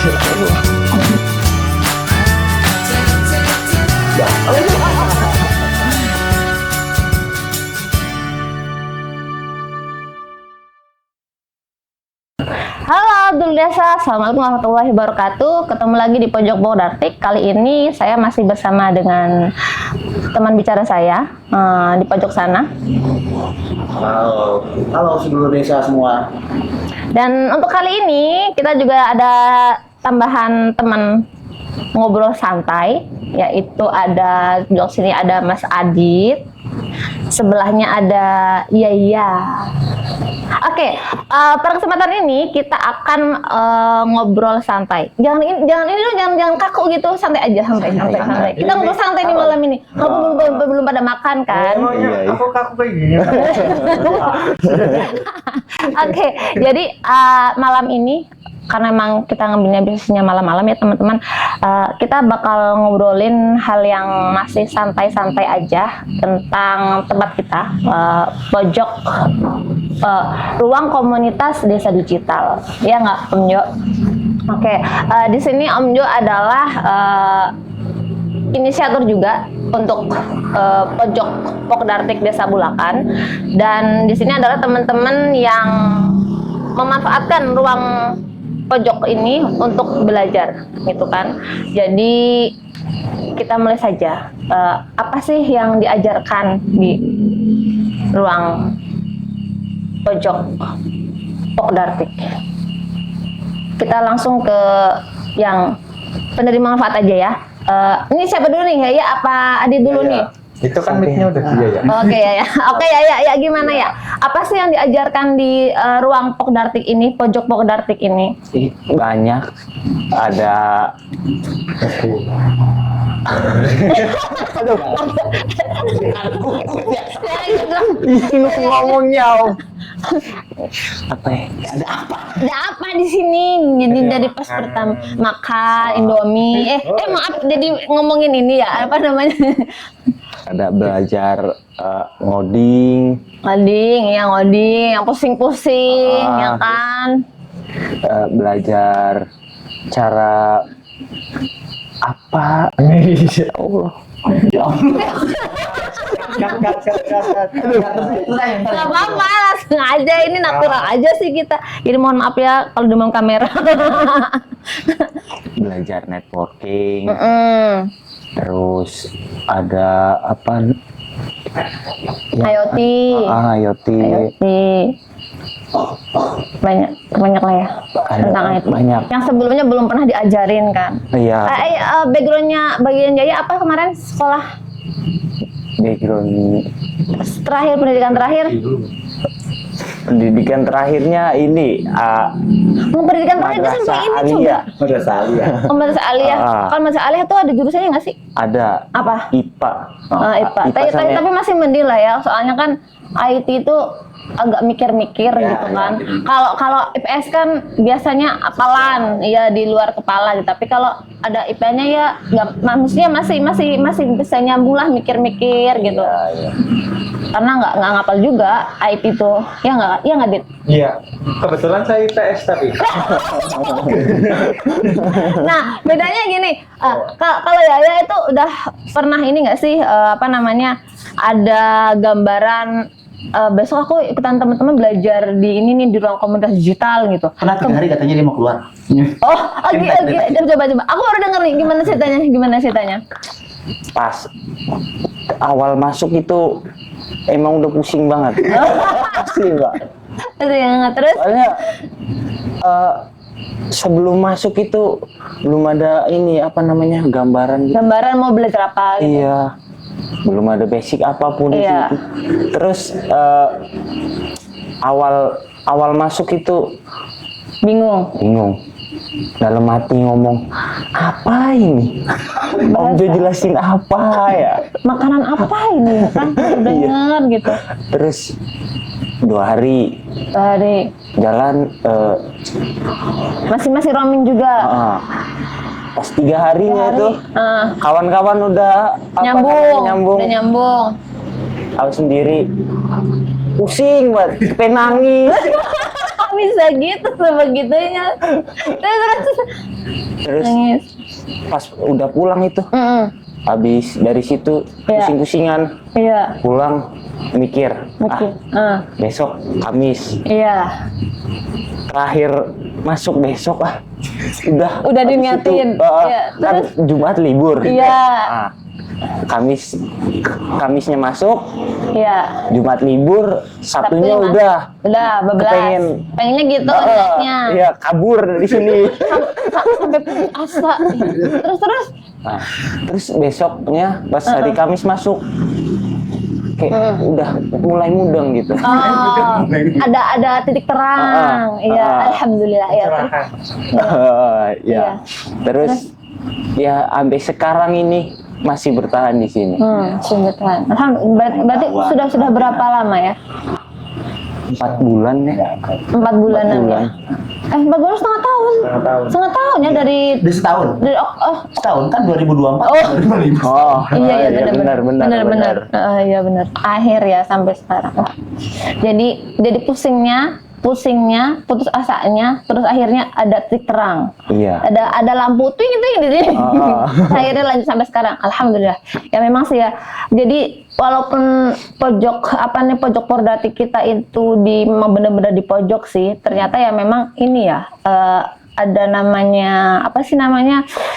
Halo Abdul Desa, Assalamualaikum warahmatullahi wabarakatuh. Ketemu lagi di Pojok Pokdartik. Kali ini saya masih bersama dengan teman bicara saya di pojok sana. Halo seluruh desa semua. Dan untuk kali ini kita juga ada tambahan teman ngobrol santai, yaitu ada di sini ada Mas Adit, sebelahnya ada Yaya. Oke, pada kesempatan ini kita akan ngobrol santai. Jangan kaku gitu, santai aja, santai. Kita ngobrol santai nih malam ini. Belum pada makan kan? Iya. Aku kaku kayak gini. Oke, jadi malam ini karena emang kita ngambilnya biasanya malam-malam ya teman-teman, kita bakal ngobrolin hal yang masih santai-santai aja tentang tempat kita, pojok ruang komunitas desa digital, ya nggak Om Jo? Oke, di sini Om Jo adalah inisiator juga untuk pojok Pokdartik Desa Bulakan, dan di sini adalah teman-teman yang memanfaatkan ruang pojok ini untuk belajar, gitu kan. Jadi kita mulai saja. Apa sih yang diajarkan di ruang pojok Pokdartik? Kita langsung ke yang penerima manfaat aja ya. Ini siapa dulu nih? Ya apa Adi dulu nih? Itu kan mic-nya udah dia ya. Oke ya. Oke ya gimana ya? Apa sih yang diajarkan di ruang Pokdartik ini, pojok Pokdartik ini? Banyak. Ada ngomongnya apa ya? Ada apa di sini? Jadi dari pas pertama makan Indomie. Maaf, jadi ngomongin ini ya, apa namanya? Ada belajar ngoding, yang pusing-pusing, ya kan? belajar cara apa? Allah. Gak apa-apa, langsung aja, ini natural aja sih kita. Jadi mohon maaf ya kalau demam kamera. Belajar networking. Terus ada apa? IoT. IoT. Banyak lah ya tentang IoT. Banyak. Yang sebelumnya belum pernah diajarin kan? Iya. Backgroundnya bagian Jaya apa kemarin sekolah? Background Pendidikan terakhir? Pendidikan terakhirnya ini Pendidikan terakhir itu sampai ini coba. Madrasah Aliyah. Madrasah Aliyah. Kalau Madrasah Aliyah tuh ada jurusannya nggak sih? ada Apa? IPA. IPA. Tapi masih mending lah ya, soalnya kan IT itu agak mikir-mikir Ya, gitu kan. ya. Kalau IPS kan biasanya hafalan, ya di luar kepala gitu. Tapi kalau ada IPA-nya ya nggak, maksudnya masih bisa nyambung lah, mikir-mikir gitu. Ya. Karena nggak ngapal juga IT tuh, ya nggak Dit? Iya. Kebetulan saya IPS tapi. Nah, bedanya gini, kalau Yaya itu udah pernah ini nggak sih, ada gambaran, besok aku ikutan teman-teman belajar di ini nih, di ruang komunitas digital gitu. Pernah 3 hari katanya dia mau keluar. Coba. Aku baru denger nih, gimana ceritanya? Pas awal masuk itu emang udah pusing banget. Asli, Mbak. Terus? Soalnya sebelum masuk itu belum ada ini gambaran gitu. Gambaran mau belajar apa gitu? Iya, belum ada basic apapun di Iya. situ. Terus awal masuk itu bingung. Dalam hati ngomong, apa ini? Om Jo jelasin apa ya? Makanan apa ini kan? Dengar gitu. Terus 2 hari jalan masih roaming juga. Pas 3 harinya tuh kawan-kawan udah nyambung. Aku sendiri pusing banget, pengen nangis. bisa gitu sebegitunya. Terus Nangis. pas udah pulang itu, habis dari situ Iya. pusing-pusingan, Iya. pulang mikir, Oke. besok Kamis, Iya. terakhir masuk besok udah Udah habis diniatin. itu, Iya, kan terus? Jumat libur. Iya. Nah, Kamisnya masuk, Iya. Jumat libur, Sabtunya Sabtunya udah bablas. kepengen. Pengennya gitu Ah, niatnya. iya, kabur dari sini. Sampai putus asa. Terus. Nah, terus besoknya pas hari Kamis masuk, kayak udah mulai mudeng gitu. Oh, ada titik terang. Iya, alhamdulillah ya. Ya. Iya. Terus ya sampai sekarang ini masih bertahan di sini. Sungguh Tuhan. Alhamdulillah. Berarti sudah berapa lama ya? 4 bulan ya. 4 bulanan ya. 4 bulan setengah tahun. Setengah tahun ya dari Udah setahun. Setahun kan 2024. Oh. 2025. Oh, iya benar. benar. Iya benar. Akhir ya sampai sekarang. Jadi pusingnya, putus asanya, terus akhirnya ada titik terang. Iya. Ada lampu ting di sini. Akhirnya lanjut sampai sekarang. Alhamdulillah. Ya memang sih ya. Jadi walaupun pojok Pordatik kita itu memang benar-benar di pojok sih, ternyata ya memang ini ya ada namanya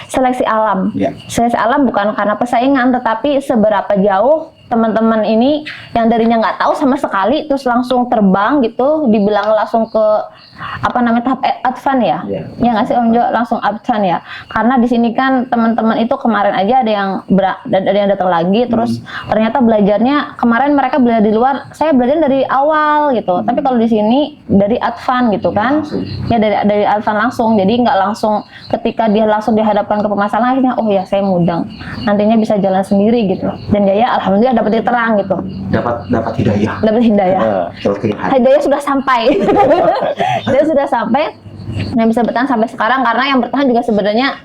seleksi alam. Iya. Seleksi alam bukan karena persaingan, tetapi seberapa jauh teman-teman ini yang darinya nggak tahu sama sekali terus langsung terbang gitu, dibilang langsung ke tahap advance ya. Iya. Ya nggak sih Om Jo, langsung advance ya. Karena di sini kan teman-teman itu kemarin aja ada yang datang lagi, terus ternyata belajarnya kemarin mereka belajar di luar, saya belajar dari awal gitu. Tapi kalau di sini dari advance gitu kan. Ya dari advance langsung. Jadi nggak langsung ketika dia langsung dihadapkan ke permasalahan akhirnya oh ya saya mudeng. Nantinya bisa jalan sendiri gitu. Dan Jaya alhamdulillah dapat terang gitu. Dapat hidayah. Dapat hidayah. Hidayah sudah sampai. Dia sudah sampai dan bisa bertahan sampai sekarang, karena yang bertahan juga sebenarnya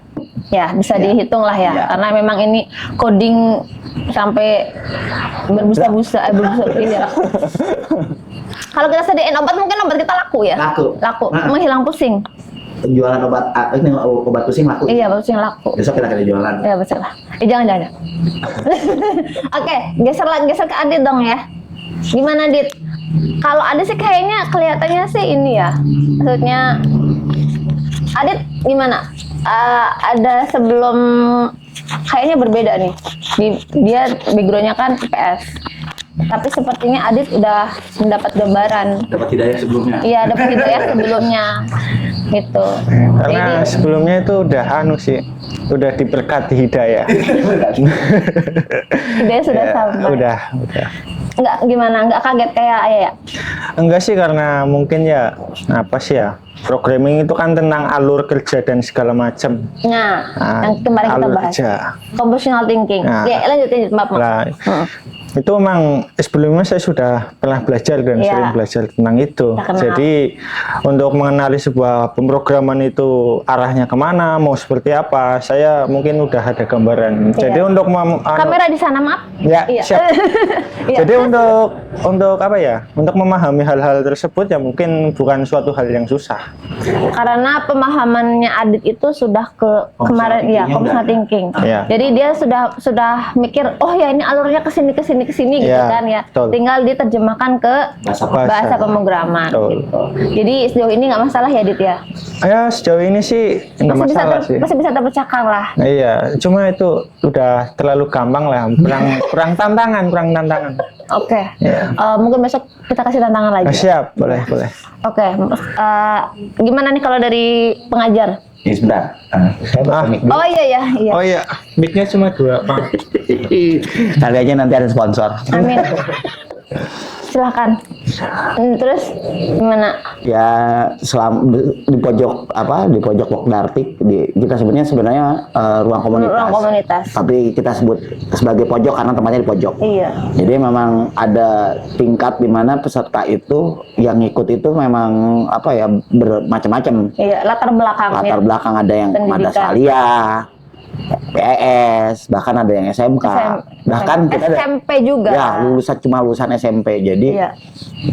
ya bisa dihitung lah ya. Karena memang ini coding sampai berbusa-busa iya. Kalau kita sediain obat mungkin obat kita laku ya. Laku. Menghilang pusing. Penjualan obat pusing laku. Iya, obat pusing laku. Besok kita jualan. Iya, betul lah. Jangan. Oke, geser ke Adit dong ya. Gimana Dit? Kalau Adit sih kayaknya kelihatannya sih ini ya. Maksudnya Adit gimana? Ada sebelum kayaknya berbeda nih. Dia backgroundnya kan IPS. Tapi sepertinya Adit udah mendapat gambaran. Dapat hidayah sebelumnya. Iya, dapat hidayah sebelumnya. Gitu. Karena sebelumnya itu udah udah diberkati hidayah. Hidayah sudah Ya, sampai. Udah. Enggak gimana? Enggak kaget kayak Ayah ya? Enggak sih, karena mungkin ya programming itu kan tentang alur kerja dan segala macam. Nah, yang kemarin kita alur bahas. kerja. Compositional thinking. Nah. Ya, lanjutin maaf. Lah, itu memang sebelumnya saya sudah pernah belajar dan Iya. sering belajar tentang itu. Kita kenal. Jadi untuk mengenali sebuah pemrograman itu arahnya kemana, mau seperti apa, saya mungkin udah ada gambaran. Iya. Jadi untuk Kamera di sana, maaf. Ya, Iya. siap. Iya. Jadi untuk apa ya? Untuk memahami hal-hal tersebut ya mungkin bukan suatu hal yang susah. Karena pemahamannya Adit itu sudah kemarin ya compositional thinking. Iya. Jadi dia sudah mikir, oh ya ini alurnya ke sini gitu Iya, kan ya. betul. Tinggal diterjemahkan ke bahasa pemrograman Betul. gitu. Jadi sejauh ini nggak masalah ya Dit ya. Ya sejauh ini sih nggak masalah sih. Masih bisa terpecahkan lah. Nah, iya, cuma itu udah terlalu gampang lah, kurang tantangan. Oke. Iya. Mungkin besok kita kasih tantangan lagi. Siap, boleh. Oke. Gimana nih kalau dari pengajar? Ini sebentar. Saya bawa mic dulu. Oh iya. Oh iya, mic-nya cuma 2, Pak. Kali aja nanti ada sponsor. Amin. Silahkan. Terus gimana? Ya di pojok Pordatik kita sebutnya sebenarnya ruang komunitas. Ruang komunitas. Tapi kita sebut sebagai pojok karena tempatnya di pojok. Iya. Jadi memang ada tingkat di mana peserta itu yang ikut itu memang bermacam-macam. Iya, latar belakangnya. Latar belakang ada yang Pendidikan. Madasaliah, PES, bahkan ada yang SMK, bahkan kita ada SMP juga. ya lulusan SMP. Jadi Iya.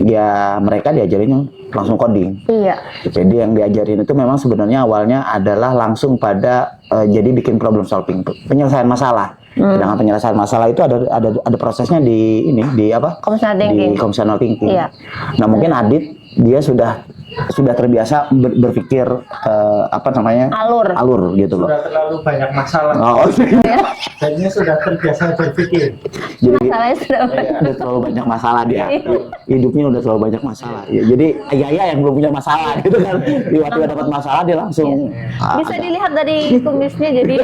ya mereka diajarin langsung coding. Iya. Jadi yang diajarin itu memang sebenarnya awalnya adalah langsung pada jadi bikin problem solving, penyelesaian masalah. Dengan penyelesaian masalah itu ada prosesnya di apa? Functional thinking. Di functional thinking. Iya. Nah mungkin Adit dia sudah terbiasa berpikir apa namanya alur gitu loh. Sudah terlalu banyak masalah. Oh, Jadinya sudah terbiasa berpikir. jadi Masalahnya sudah udah terlalu banyak masalah dia. Iya. Hidupnya udah terlalu banyak masalah. Ya, jadi Ayah yang belum punya masalah gitu kan. Tiba-tiba dapat masalah dia langsung bisa dilihat dari kumisnya jadi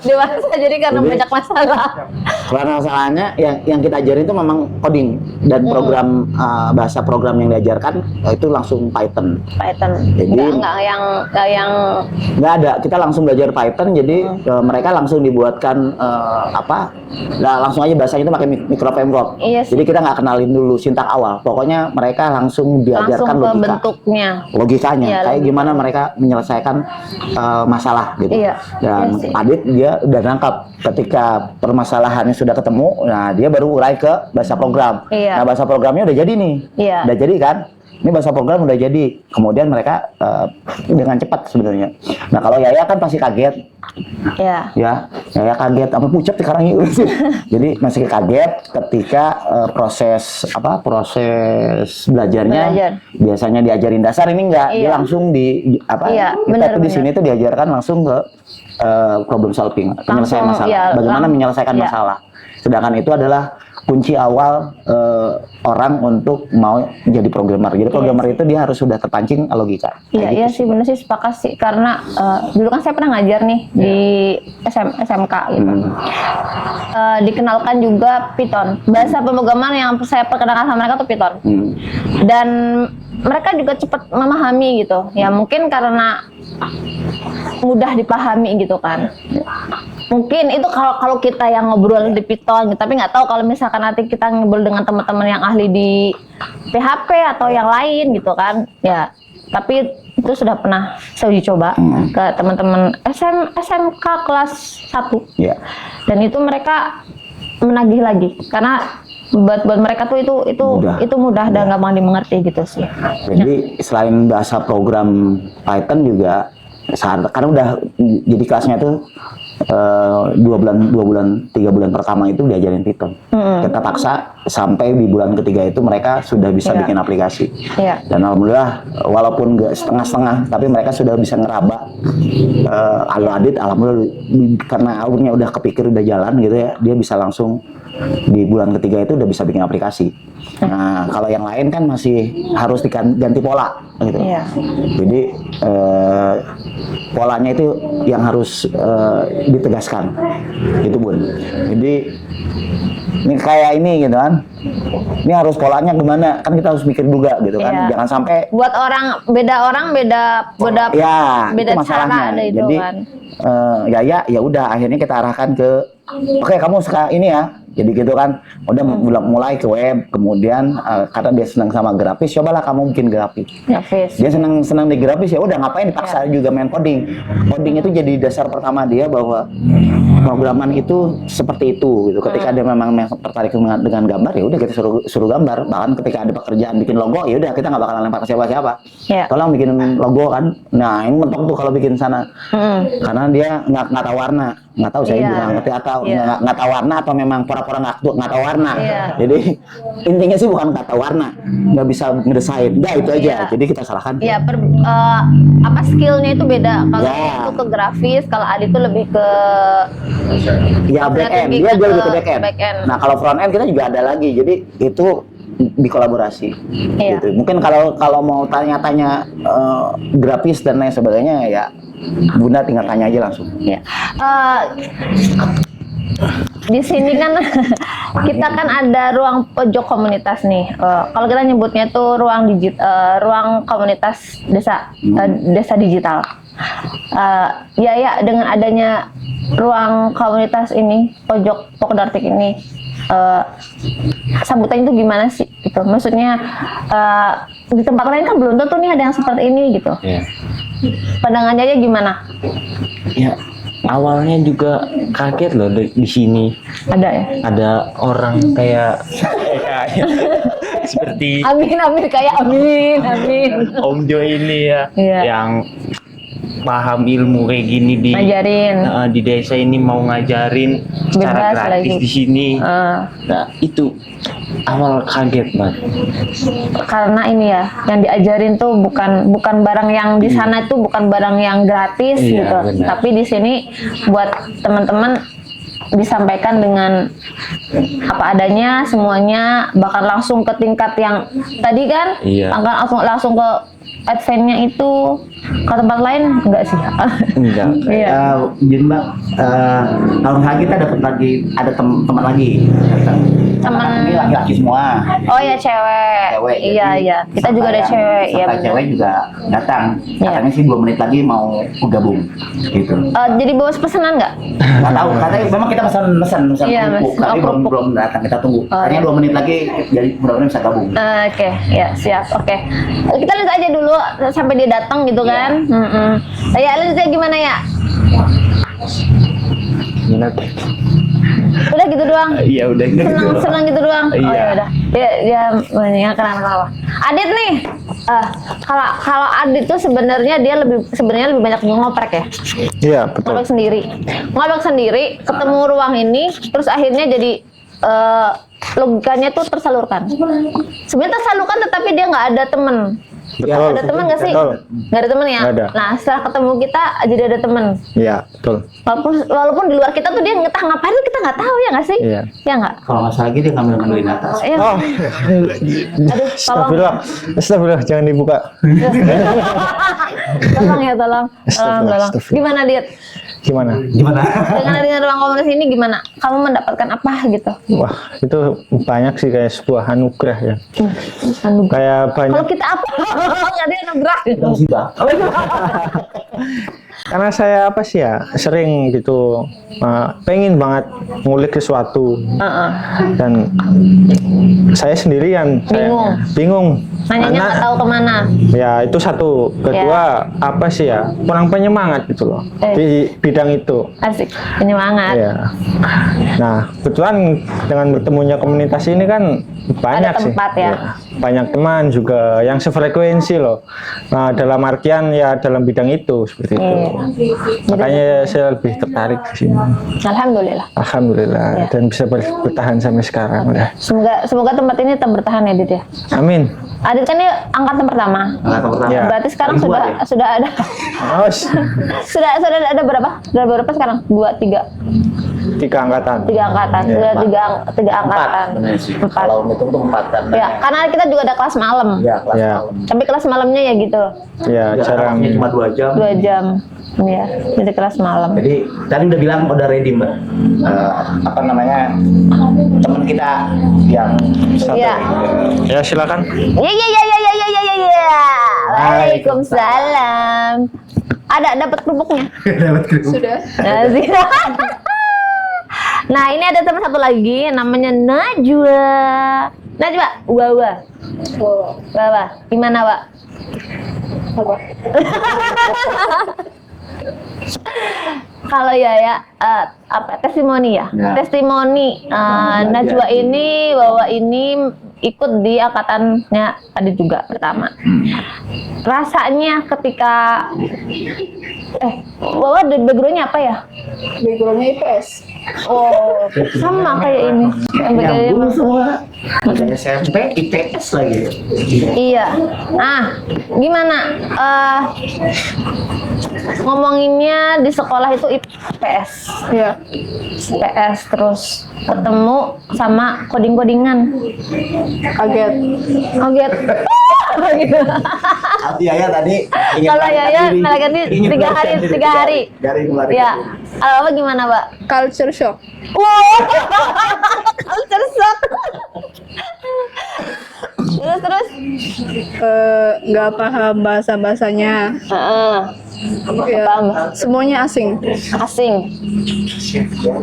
dewasa jadi karena Jadi- banyak masalah. Karena masalahnya yang kita ajarin itu memang coding dan program bahasa program yang diajarkan itu langsung Python. Python. Jadi- Nggak yang Nggak ada, kita langsung belajar Python. Jadi mereka langsung dibuatkan langsung aja bahasanya itu pakai micro framework. Iya sih. Jadi kita nggak kenalin dulu sintak awal. Pokoknya mereka langsung diajarkan langsung ke logika. bentuknya. Logikanya Iya, kayak logika. gimana mereka menyelesaikan masalah gitu. Iya, Dan iya sih. Adit dia udah nangkap ketika permasalahannya sudah ketemu, nah dia baru urai ke bahasa program. Iya. Nah bahasa programnya udah jadi nih, Iya. udah jadi kan? Ini bahasa program udah jadi. Kemudian mereka dengan cepat sebenarnya. Nah kalau Yaya kan pasti kaget, Ya. ya Yaya kaget, apa pucet sekarang ini. Jadi masih kaget ketika proses belajarnya. Belajar. Biasanya diajarin dasar, ini enggak, dia Iya. langsung Iya, kita tuh di benar. sini tuh diajarkan langsung ke problem solving, penyelesaian masalah, iya, bagaimana menyelesaikan iya. masalah. Sedangkan itu adalah kunci awal orang untuk mau jadi programmer. Jadi programmer itu dia harus sudah terpancing logika. Iya, Kayak iya gitu sih bener sih, sepakat sih karena dulu kan saya pernah ngajar nih di SMK gitu. Dikenalkan juga Python. Bahasa pemrograman yang saya perkenalkan sama mereka tuh Python. Dan mereka juga cepat memahami gitu. Ya mungkin karena mudah dipahami gitu kan. Mungkin itu kalau kita yang ngobrol di Python gitu, tapi nggak tahu kalau misalkan nanti kita ngobrol dengan teman-teman yang ahli di PHP atau yang lain gitu kan. Ya, tapi itu sudah pernah saya uji coba ke teman-teman SMK kelas 1. Ya. Dan itu mereka menagih lagi karena buat mereka tuh itu mudah dan gampang dimengerti gitu sih. Jadi selain bahasa program Python juga karena udah jadi kelasnya tuh 3 bulan pertama itu diajarin Python. Kita paksa sampai di bulan ketiga itu mereka sudah bisa Iya. bikin aplikasi. Iya. Dan alhamdulillah walaupun nggak setengah-setengah, tapi mereka sudah bisa ngeraba. Adit alhamdulillah karena alurnya udah kepikir udah jalan gitu ya, dia bisa langsung di bulan ketiga itu udah bisa bikin aplikasi. Nah kalau yang lain kan masih harus diganti pola gitu. Iya. Jadi polanya itu yang harus ditegaskan, itu Bun. Jadi ini kayak ini gitu kan, ini harus polanya gimana? Kan kita harus mikir juga gitu kan, Iya. jangan sampai Buat orang beda ya beda itu masalahnya. cara ada itu Jadi kan. ya udah akhirnya kita arahkan ke oke kamu suka ini ya. Jadi gitu kan, udah mulai ke web, kemudian karena dia senang sama grafis, cobalah kamu bikin grafis. Grafis. Dia senang di grafis, ya udah ngapain dipaksa juga main coding. Coding itu jadi dasar pertama dia bahwa programan itu seperti itu gitu. Ketika dia memang tertarik dengan gambar, ya udah kita suruh gambar. Bahkan ketika ada pekerjaan bikin logo, ya udah kita nggak bakalan lempar ke siapa-siapa. Iya. Tolong bikin logo kan. Nah ini mentok tuh kalau bikin sana, karena dia nggak tahu warna, nggak tahu saya Iya. juga nggak ngerti atau Iya. nggak tahu warna atau memang pura-pura nggak tahu warna. Iya. Jadi intinya sih bukan nggak tahu warna, nggak bisa ngedesain. Udah itu aja. Iya. Jadi kita salahkan. Ya, skillnya itu beda. Kalau Ya. itu ke grafis, kalau Adi itu lebih ke Ya back end, strategi dia ke lebih ke back end. back end. Nah kalau front end kita juga ada lagi, jadi itu dikolaborasi. Iya. Gitu. Mungkin kalau mau tanya-tanya grafis dan lain sebagainya ya Bunda tinggal tanya aja langsung. ya. Di sini kan kita kan ada ruang pojok komunitas nih. Kalau kita nyebutnya tuh ruang komunitas desa desa digital. Ya dengan adanya ruang komunitas ini, pojok Pokdartik ini, sambutannya itu gimana sih? Gitu. Maksudnya di tempat lain kan belum tentu nih ada yang seperti ini gitu. Iya. Pandangannya aja gimana? Ya awalnya juga kaget loh di sini Ada ya? ada orang kayak seperti Amin amin kayak amin. Om Jo ini ya, Iya. yang paham ilmu kayak gini Ngajarin. di desa ini mau ngajarin secara Bebas gratis lagi. di sini. Nah itu awal kaget banget. Karena ini ya yang diajarin tuh bukan barang yang di sana tuh bukan barang yang gratis Iya, gitu. benar. Tapi di sini buat teman-teman disampaikan dengan apa adanya, semuanya bahkan langsung ke tingkat yang tadi kan, Iya. bahkan langsung ke advance-nya itu, ke tempat lain enggak sih? Enggak. Iya. Jadi Mbak, tahun lagi kita dapat lagi ada teman lagi. Teman- ini laki-laki semua. Oh ya cewek. Cewek. Iya jadi iya. Kita juga ada sampai cewek ya. sampai benar. cewek juga datang. Iya. Katanya sih 2 menit lagi mau gabung gitu. Jadi bawa pesanan nggak? Nggak tahu, katanya memang kita pesan Iya, kerupuk, Mas. tapi Oh, belum kerupuk. belum datang, kita tunggu. Oh, Katanya iya. 2 menit lagi jadi mudah-mudahan bisa gabung. Oke, ya siap. Oke, kita lihat aja dulu sampai dia datang gitu Iya. kan. Ya, lihat aja gimana ya? Udah gitu doang. Iya udah gitu. Senang gitu doang. Oh Iya. ya udah. Dia ya kenapa? Adit nih. Kalau Adit tuh sebenarnya dia sebenarnya lebih banyak ngoprek ya. Iya, betul. Ngoprek sendiri, ketemu ruang ini, terus akhirnya jadi logikanya tuh tersalurkan. Sebenarnya tersalurkan, tetapi dia nggak ada temen. Betul. Ada temen nggak sih? Betul. Nggak ada temen ya? Nggak ada. Nah setelah ketemu kita jadi ada temen. Iya, betul. Walaupun di luar kita tuh dia ngetah ngapain kita nggak tahu ya nggak sih? Iya. Ya nggak? Kalau nggak salah lagi dia ngambil atas. Iya. Oh, Aduh, tolong. Astagfirullah, jangan dibuka. Tolong ya, tolong. Astagfirullah. Gimana Dit? Gimana? Gimana? Dengan ruang komunitas ini gimana? Kamu mendapatkan apa gitu? Wah, itu banyak sih, kayak sebuah anugerah ya. Anugerah. Kayak banyak. Kalau kita apa? Nggak ada anugerah. Musibah. Karena saya apa sih ya, sering gitu pengen banget ngulik sesuatu dan saya sendirian. Bingung. Nanyanya nggak tahu kemana. Ya itu satu. Kedua apa sih ya, kurang penyemangat gitu loh di bidang itu. Asik, penyemangat. Ya. Nah, kebetulan dengan bertemunya komunitas ini kan banyak Ada tempat sih. ya. Banyak teman juga yang sefrekuensi loh. Nah, dalam artian ya dalam bidang itu seperti itu. Iya. Makanya saya lebih tertarik di sini. Alhamdulillah. Alhamdulillah, Iya. dan bisa bertahan sampai sekarang udah. Semoga tempat ini tetap bertahan ya, Dit ya. Amin. Adit kan ini angkatan pertama. Angkatan pertama. Ya. Berarti sekarang Kedua sudah ya? sudah ada sudah ada berapa? Sudah berapa sekarang? 2, 3, 3 angkatan. 3 angkatan. Iya. Sudah 3 angkatan. Benar sih. 4. Kalau hitung tuh 4 kan. Ya, karena kita juga ada kelas malam. Ya, kelas Ya. malam. Tapi kelas malamnya ya gitu. Ya, Ya, jarang. waktunya cuma 2 jam. 2 jam. Iya, jadi kelas malam. Jadi tadi udah bilang udah ready Mbak. Apa namanya, teman kita yang satu Iya. ini. Ya, silakan. Ya. Waalaikumsalam. Ada dapat kerupuknya. Dapat kerupuk. Nah, ini ada teman satu lagi namanya Najwa. Wawa. Gimana, Wak? Kalau ya testimoni ya. Ya. Testimoni Najwa ini, Wawa ini ikut di angkatannya tadi juga pertama. Rasanya ketika Wawa backgroundnya apa ya? Backgroundnya IPS. Oh, sama kayak ini. Nyambung semua. Ada SMP, IPS lagi. Iya. Nah, gimana? Ngomonginnya di sekolah itu IPS. Ya. IPS terus ketemu sama coding-codingan. Kaget. Kaget. Gitu. Yaya tadi ingin Kalau Yaya diri. melarikan diri Ingin 3 hari, melarikan diri. 3 hari. Dari melarikan Ya. diri. Kalau apa gimana, Mbak? Culture shock. Wow. Culture shock. Terus. Nggak paham bahasa-bahasanya. Ya, Paham. semuanya asing. Asing.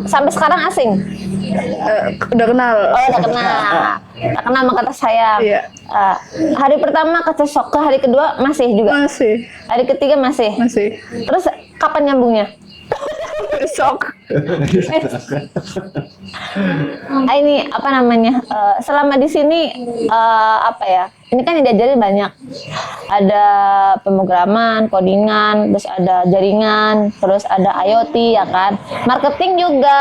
Sampai sekarang asing. Udah kenal. Oh, udah kenal sama kata saya. Iya. Hari pertama kata shock, ke hari kedua masih juga. Masih. Hari ketiga masih. Masih. Terus kapan nyambungnya? Shock. Ini apa namanya? Selama di sini apa ya? Ini kan diajarin banyak. Ada pemrograman, codingan, terus ada jaringan, terus ada IoT ya kan. Marketing juga.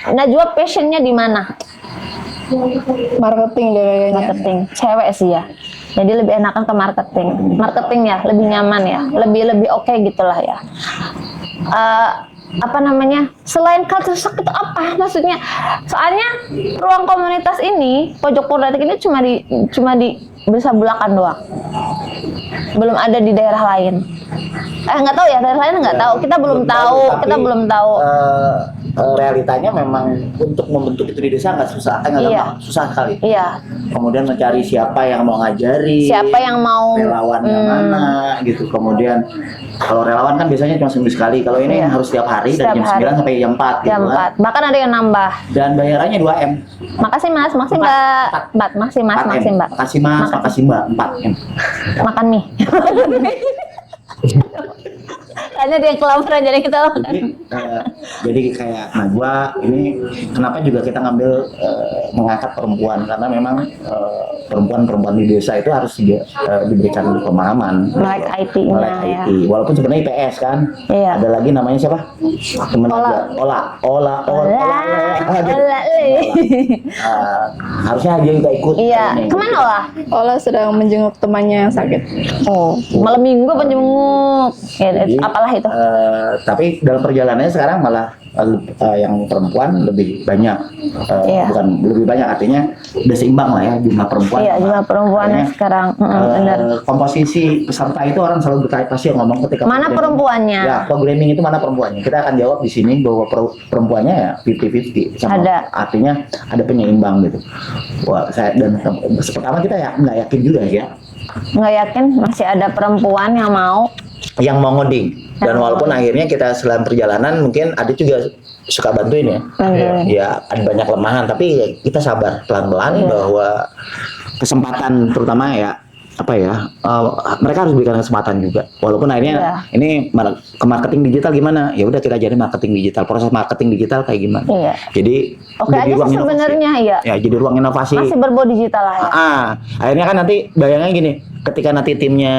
Najwa passionnya di mana? Marketing deh kayaknya. Marketing. Cewek sih ya. Jadi lebih enakan ke marketing. Marketing ya, lebih nyaman ya, lebih oke gitulah ya. Apa namanya? Selain culture shock itu apa maksudnya? Soalnya ruang komunitas ini, pojok Pokdartik ini cuma di Desa Bulakan doang. Belum ada di daerah lain. Nggak tahu ya, daerah lain nggak tahu. Kita belum tahu. Kita belum tahu. Realitanya memang untuk membentuk itu di desa nggak susah, nggak gampang, susah sekali. Iya. Kemudian mencari siapa yang mau ngajari, Siapa yang mau relawan yang mana, gitu. Kemudian kalau relawan kan biasanya cuma seminggu sekali. Kalau ini harus setiap hari dari Setiap jam 9 hari. sampai jam 4 gitu jam kan. 4. Bahkan ada yang nambah. Dan bayarannya 2M. Makasih Mas, makasih Mbak. Mbak, makasih Mas, 4M. makasih Mbak. Makasih Mas, makasih Mbak, 4M. Makan mie. Hanya dia yang kelaparan jadi kita makan. Jadi kayak Najwa ini kenapa juga kita ngambil mengangkat perempuan, karena memang perempuan-perempuan di desa itu harus diberikan pemahaman Melek IT-nya melek ya. IT. Walaupun sebenarnya IPS kan. Iya. Ada lagi namanya siapa? Temen Ola. Ola. Harusnya dia juga ikut. Iya. kayaknya. Kemana lah? Ola sedang menjenguk temannya yang sakit. Oh, malam minggu penjenguk. Ya, Jadi, apalah itu. tapi dalam perjalanannya sekarang malah yang perempuan lebih banyak, Iya. bukan lebih banyak, artinya udah seimbang lah ya jumlah perempuan. Iya, jumlah perempuannya Makanya, sekarang. Benar. Komposisi peserta itu orang selalu bertanya, pasti yang ngomong ketika Mana programming. perempuannya? Ya, programming itu mana perempuannya? Kita akan jawab di sini bahwa perempuannya ya 50-50. Ada. Artinya ada penyeimbang gitu. Wah, pertama kita ya nggak yakin juga ya. Nggak yakin masih ada perempuan yang mau. Yang mau ngoding. Dan walaupun akhirnya kita selama perjalanan mungkin ada juga suka bantuin ya. Bantuin. Ya ada banyak kelemahan, tapi ya kita sabar pelan-pelan bahwa kesempatan terutama ya apa ya, mereka harus berikan kesempatan juga. Walaupun akhirnya ini ke marketing digital gimana? Ya udah kita jadi marketing digital. Proses marketing digital kayak gimana? Iya. Jadi Oke jadi aja ruang sih inovasi. sebenarnya ya. Ya jadi ruang inovasi. Masih berbau digital lah ya. Akhirnya kan nanti bayangnya gini, ketika nanti timnya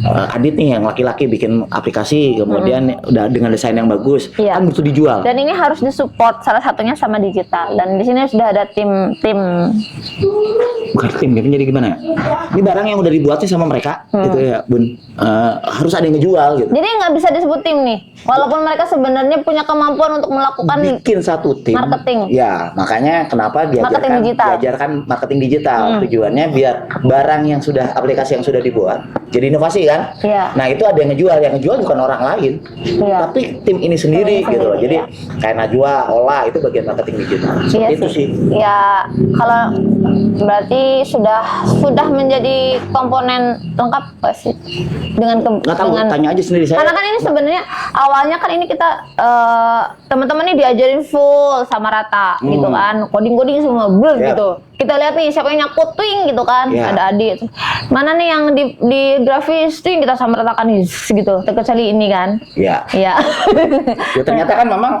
Adit nih yang laki-laki bikin aplikasi, kemudian udah dengan desain yang bagus, Iya. kan butuh dijual. Dan ini harus disupport salah satunya sama digital. Dan di sini sudah ada tim Bukan tim, jadi gimana ya? Ini barang yang udah dibuat sih sama mereka, gitu ya, Bun. Harus ada yang ngejual gitu. Jadi nggak bisa disebut tim nih, walaupun mereka sebenarnya punya kemampuan untuk melakukan Bikin satu tim. marketing. Ya, makanya kenapa Marketing digital. diajarkan marketing digital. Tujuannya biar barang yang sudah, aplikasi yang sudah dibuat jadi inovasi kan. Iya. Nah, itu ada yang ngejual bukan orang lain. Iya. Tapi tim ini sendiri Tim ini gitu loh. sendiri, Jadi kayak Najwa, Ola itu bagian marketing digital. Seperti Iya itu sih. Ya kalau berarti sudah menjadi komponen lengkap nggak sih dengan Nggak tahu, dengan tanya aja sendiri saya. karena kan ini sebenarnya awalnya kan ini kita teman-teman ini diajarin full sama rata gitu kan, coding semua Yap. gitu. Kita lihat nih siapa yang nyakut twing gitu kan, Ya. ada Adit. Mana nih yang di grafis twing kita sama ratakan nih gitu. Kecuali ini kan. Ya. Iya. Ya ternyata kan memang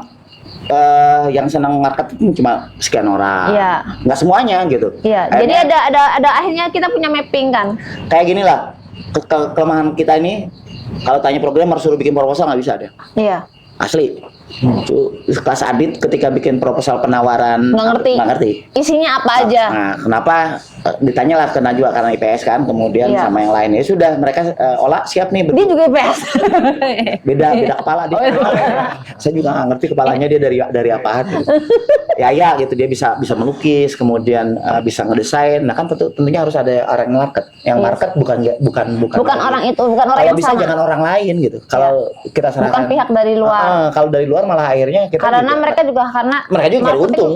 yang senang marketing cuma sekian orang. Iya. Nggak semuanya gitu. Iya, jadi ada akhirnya kita punya mapping kan. Kayak gini lah, kelemahan kita ini kalau tanya programmer suruh bikin proposal nggak bisa deh. Iya. Asli. Kelas Adit ketika bikin proposal penawaran Nggak ngerti. Isinya apa aja? Nah, kenapa ditanyalah ke Najwa karena IPS kan, kemudian Iya. sama yang lain. Ya sudah, mereka Ola siap nih. Dia juga IPS. Beda kepala dia. Saya juga nggak ngerti kepalanya dia dari apaan. Gitu. Ya gitu, dia bisa melukis, kemudian bisa ngedesain. Nah kan tentunya harus ada orang yang market. Yang market Bukan orang itu, bukan orang kalau yang bisa sama. jangan orang lain gitu. Kalau kita serahkan Bukan pihak dari luar. kalau dari luar malah akhirnya kita Karena juga, mereka juga mereka juga nyari untung.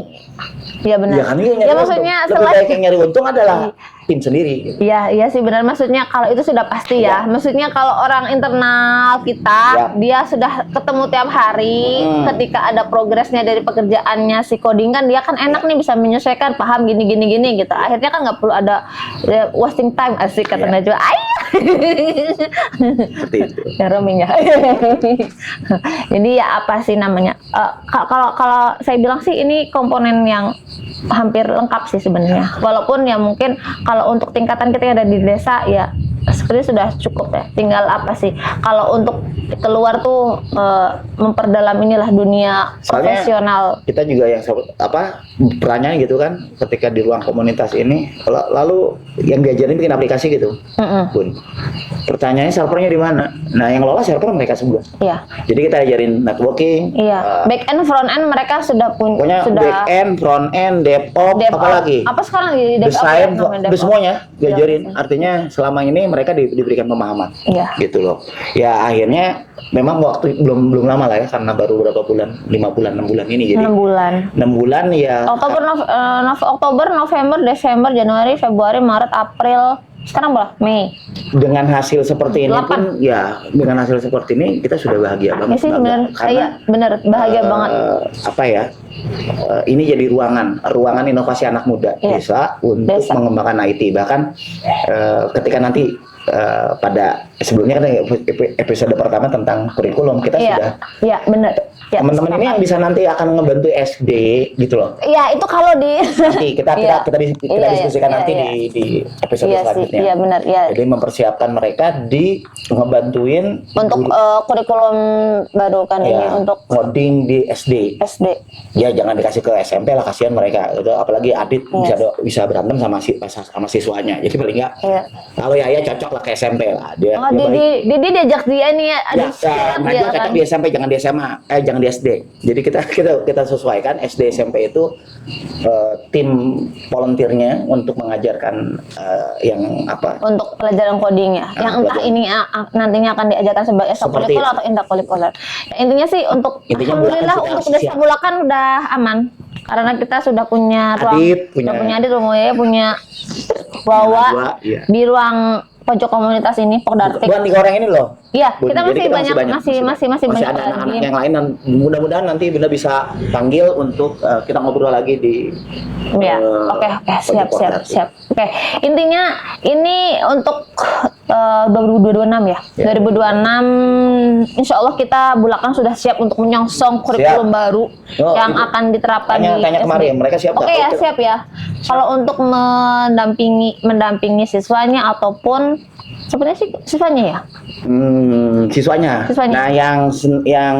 Iya benar. Ya kan dia nyari Ya untung. maksudnya Lebih baik yang nyari untung adalah tim sendiri. Gitu. Iya sih benar, maksudnya kalau itu sudah pasti ya. Maksudnya kalau orang internal kita dia sudah ketemu tiap hari, ketika ada progresnya dari pekerjaannya si coding kan dia kan enak nih bisa menyesuaikan, paham gini gitu. Akhirnya kan nggak perlu ada wasting time, asik kata Najwa. Ayo. Seperti itu. Ya roaming ya. Jadi ya apa sih namanya? Kalau saya bilang sih ini komponen yang hampir lengkap sih sebenarnya. Walaupun ya mungkin kalau untuk tingkatan kita yang ada di desa ya sebenarnya sudah cukup ya. Tinggal apa sih? Kalau untuk keluar tuh memperdalam inilah dunia Soalnya profesional. kita juga yang pertanyaan gitu kan, ketika di ruang komunitas ini, lalu yang diajarin bikin aplikasi gitu, Bun. Pertanyaannya servernya di mana? Nah, yang lolos server mereka semua. Iya. Jadi kita ajarin networking. Iya. Back end front end mereka sudah Pokoknya sudah back end, front end, DevOps, apa lagi? Apa sekarang di DevOps? Desain, ya, namanya udah DevOps. semuanya diajarin. Iya. Artinya selama ini mereka diberikan pemahaman. Iya. Gitu loh. Ya akhirnya memang waktu belum lama lah ya, karena baru berapa bulan, 5 bulan, 6 bulan ini. Jadi 6 bulan. 6 bulan ya. Oktober, November, Desember, Januari, Februari, Maret, April, sekarang berapa? Mei. Dengan hasil seperti ini 8. pun ya, dengan hasil seperti ini kita sudah bahagia Ya banget. sih Bangga. benar. Karena Iya, benar, bahagia banget. Apa ya? Ini jadi ruangan inovasi anak muda Iya. desa untuk Desa. mengembangkan IT. Bahkan ketika nanti pada sebelumnya kan episode pertama tentang kurikulum kita Iya. sudah Iya, benar. Ya, teman-teman ini yang bisa nanti akan ngebantu SD gitu loh. Iya, itu kalau di Nanti kita Iya. Iya, diskusikan iya, nanti iya. di episode Iya sih, selanjutnya. iya benar, iya. Jadi mempersiapkan mereka di ngebantuin Untuk kurikulum baru kan ini ya, untuk coding di SD. SD. Ya jangan dikasih ke SMP lah, kasihan mereka. Itu apalagi Adit Iya. bisa berantem sama siswanya. Jadi paling enggak Iya. kalau Yaya cocok lah ke SMP lah. Dia Oh, dia baik. Didi diajak dia nih ya, Ya, siap nah, dia dia kan. cocok di SMP, jangan di SMA, jangan di SD. Jadi kita sesuaikan SD SMP itu tim volunteernya untuk mengajarkan yang apa? Untuk pelajaran coding ya, yang entah pelajaran. ini nantinya akan diajarkan sebagai Seperti ekstrakurikuler itu. atau intrakurikuler. Intinya sih untuk Intinya alhamdulillah Bulakan untuk sudah desa siap. Bulakan udah aman karena kita sudah punya ruang, Adit sudah punya- punya Adit, Romoya punya Wawa Dua, iya. di ruang pojok komunitas ini Pokdartik. Bukan 3 orang ini loh. Iya, Bun. kita Jadi masih banyak, masih banyak ada lagi. anak-anak yang lain dan mudah-mudahan nanti Bunda bisa panggil untuk kita ngobrol lagi di Ya, oke, siap. Oke, intinya ini untuk 2026 ya. Ya. 2026 insya Allah kita Bulakan sudah siap untuk menyongsong kurikulum Siap. baru Oh, yang itu. akan diterapkan Tanya di SD. kemarin, mereka siap Oke nggak? ya, Oke. siap ya. Kalau untuk mendampingi siswanya ataupun sebenarnya sih siswanya ya. Siswanya. Siswanya. Nah, yang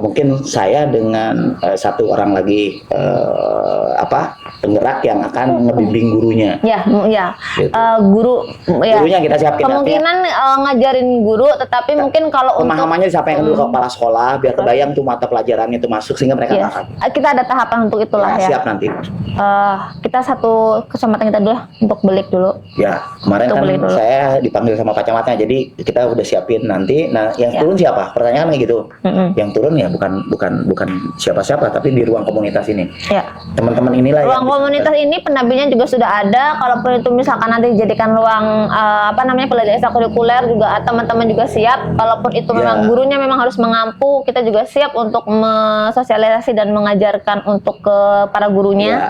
mungkin saya dengan satu orang lagi penggerak yang akan ngebimbing gurunya. Ya. Gitu. Guru ya. Gurunya kita siapin Kemungkinan ngajarin guru, tetapi mungkin kalau untuk pemahamannya disampaikan dulu ke kepala sekolah biar kebayang tuh mata pelajaran itu masuk sehingga mereka ya, paham. kita ada tahapan untuk itulah Ya, ya. siap nanti. Kita satu kesempatan kita dulu lah untuk belik dulu. Ya, kemarin Untuk kan beli dulu. saya dipanggil sama Pak Camatnya, jadi kita udah siapin nanti. Nah, yang Ya. turun siapa? Pertanyaan kayak gitu. Mm-mm. Yang turun ya bukan siapa-siapa, tapi di ruang komunitas ini. Ya. Teman-teman inilah Ruang yang komunitas ini pendampingnya juga sudah ada. Kalaupun itu misalkan nanti dijadikan ruang pelajaran ekstrakurikuler juga teman-teman juga siap. Kalaupun itu memang Ya. gurunya memang harus mengampu, kita juga siap untuk mensosialisasi dan mengajarkan untuk ke para gurunya. Ya.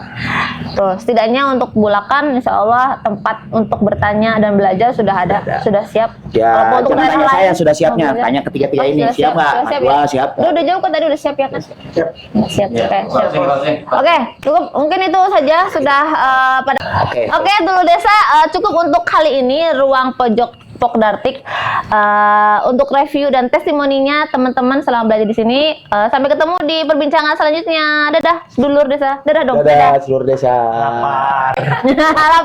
Terus setidaknya untuk Bulakan insya Allah tempat untuk bertanya dan belajar sudah ada, Ada. sudah siap. Ya, Walaupun untuk jangan daerah tanya lain, saya sudah siapnya, mau belajar. tanya ketiga-tiga ini sudah siap nggak? Sudah siap Dua ya? siap nggak? Udah jauh kan tadi udah siap ya kan? Siap. Siap. Ya. Oke, siap. Oke, cukup. Mungkin itu saja sudah pada. Oke. Oke, dulu desa cukup untuk kali ini ruang pojok Pokdartik. Untuk review dan testimoninya teman-teman selama belajar di sini. Sampai ketemu di perbincangan selanjutnya. Dadah, sedulur desa. Dadah dong. Dadah seluruh desa. Lapar.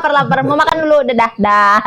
Lapar. Mau makan dulu. Dadah. Dah.